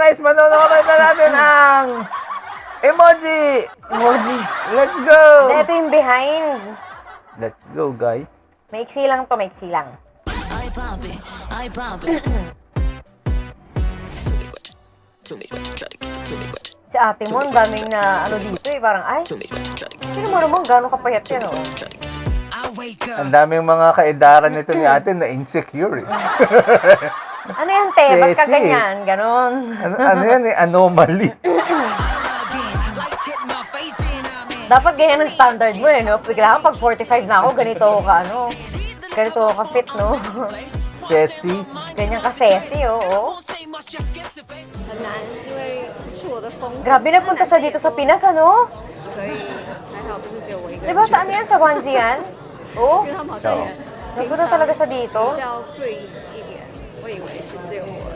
guys, manonood na natin ang emoji. Let's go. Ito yung behind. Let's go, guys. Maiksi lang to, maiksi lang. I pop it, I pop it. Tell me what you try to get it, tell me what you Si ate mo, ang daming na ano dito eh. Parang, ay, tell me what you try to get it, sino mo naman gano'ng kapayat yan, oh. try to get it. I wake up. Ang daming mga kaedaran nito ni ate na insecure. Ano yan, te? Ba't ka Sesi. ganyan? Ganon. Ano yan eh? Anomaly. Lights hit my face and I'm in. Dapat ganyan ang standard mo eh, no? Kailangan pag 45 na ako, ganito ako ka, ano? Ganito ako ka fit, no? Sesi. Ganyan ka sexy, oo. 很难，因为是我的风格。 Grabe, nagpunta siya dito sa Pinas, ano? 所以还好不是只有我一个 Di 人 ba 去， saan yan? Sa Guangxi yan? Oo. 因为他们好像也平 Nagpunta 常 talaga siya dito. 比较 free 一点。我以为是只有我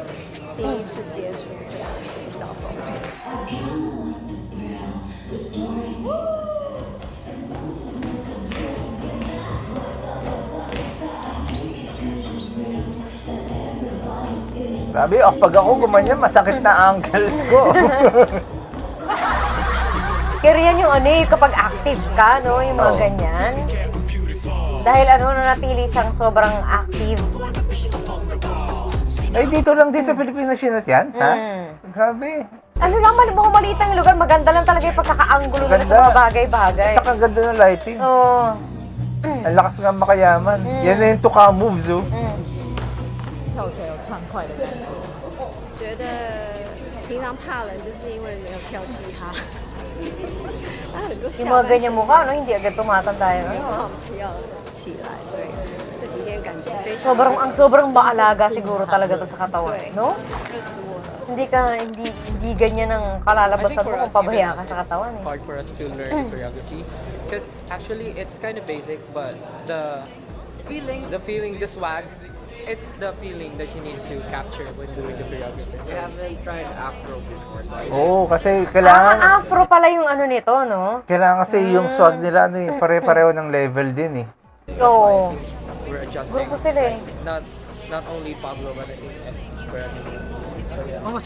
第一次接触这样的舞蹈风格。 Grabe, pag ako gumanyan, masakit na ankles ko. Pero yan yung ano eh, kapag active ka, no? Yung mga Oo. ganyan. Dahil ano, nanatili siyang sobrang active. Ay, dito lang din sa Pilipinas yun yan, ha? Mm. Grabe. Ano lang, mga maliit ang lugar, maganda lang talaga yung pagkakaanggulo nila sa Ganda. mga bagay-bagay. Tsaka ang ganda ng lighting. Oo. Ang lakas nga makayaman. Yan na yung tuka moves, oh. 跳起来有畅快的感觉。觉得平常怕冷，就是因为没有跳嘻哈。他很多 Yung 下 mga 半身 ganyan mukha, no? Hindi agad tumatanda yun. Ano? 好要起来，所以这几天感觉非常 Sobrang maalaga siguro talaga to sa katawan, 对， no? 热死我了。 Hindi ganyan ang kalalabasan mo kung pabahiya ka sa katawan eh. hard for us to learn choreography because actually it's kind of basic, but the feeling, the swag, it's the feeling that you need to capture when doing the choreography. We haven't tried Afro before, so Oo, kasi kailangan, Afro pala yung ano nito, no? kailangan kasi yung swag nila, ano, eh, pare-pareho ng level din, eh. So, we're adjusting. grupo sila eh. Not only Pablo, but I think it's for everyone. I'm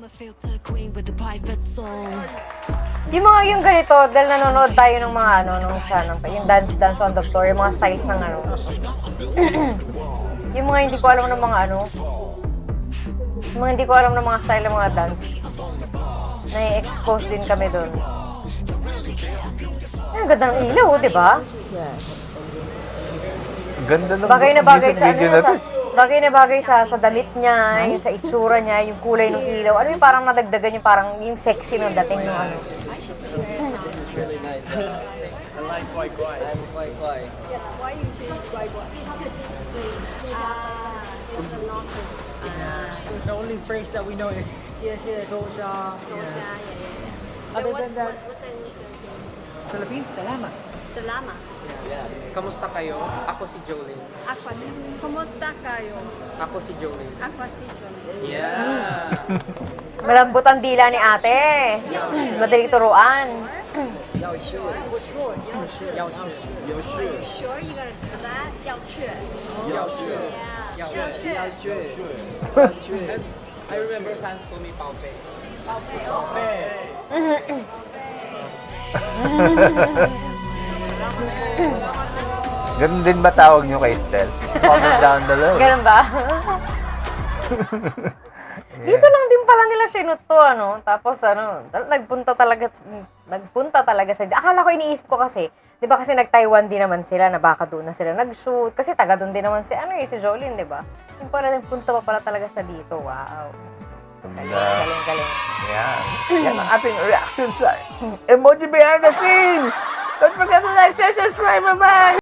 a filter queen with a private soul. Yung ganito, dahil nanonood tayo ng mga ano, yung dance on the floor, yung mga styles ng ano. Yung mga hindi ko alam ng mga ano, yung mga hindi ko alam ng mga style ng mga dance. Na-expose din kami doon. Ay, ang ganda ng ilaw, di ba? Ganda ng Bagay na bagay music sa video ano, na to. bagay na bagay sa damit niya, yung sa itsura niya, yung kulay ng ilaw. Ano yung parang nadagdagan yung parang yung sexy ng dating ng ano. Really nice. I like Kwai Kwai. I'm Kwai Kwai. Why you choose Guai Guai? It's the notice. The only phrase that we know is 谢谢周沙. 龙虾, yeah. Other Then than that- what's in Philippines? Philippines, salamat. Salama. Kamusta kayo? Ako si Jolene. Aqua si. Kumusta kayo? Ako si Jolene. Aqua si Johnny. Yeah. Malambot ang dila ni ate. Madaling turuan. Yao Shu. Yao Shu. Are you sure you gotta do that? 要去. Yao Shu. Yeah. Yao 要 Shu. 去. I remember fans call me Pao Pei. Ganun din ba tawag nyo kay Stel? Comment down below. Ganun ba? Dito lang din pala nila sinut to, ano. Tapos ano, nagpunta talaga siya. Akala ko iniisip ko kasi, 'di ba kasi nag-Taiwan din naman sila, na baka doon na sila nag-shoot kasi taga doon din naman si si Jolene, 'di ba? Yung pala nagpunta pa pala talaga siya dito. Wow. Galing. Yan. Yan ang ating reaction sa Emoji Behind the Scenes. Don't forget to like, share, subscribe, bye-bye!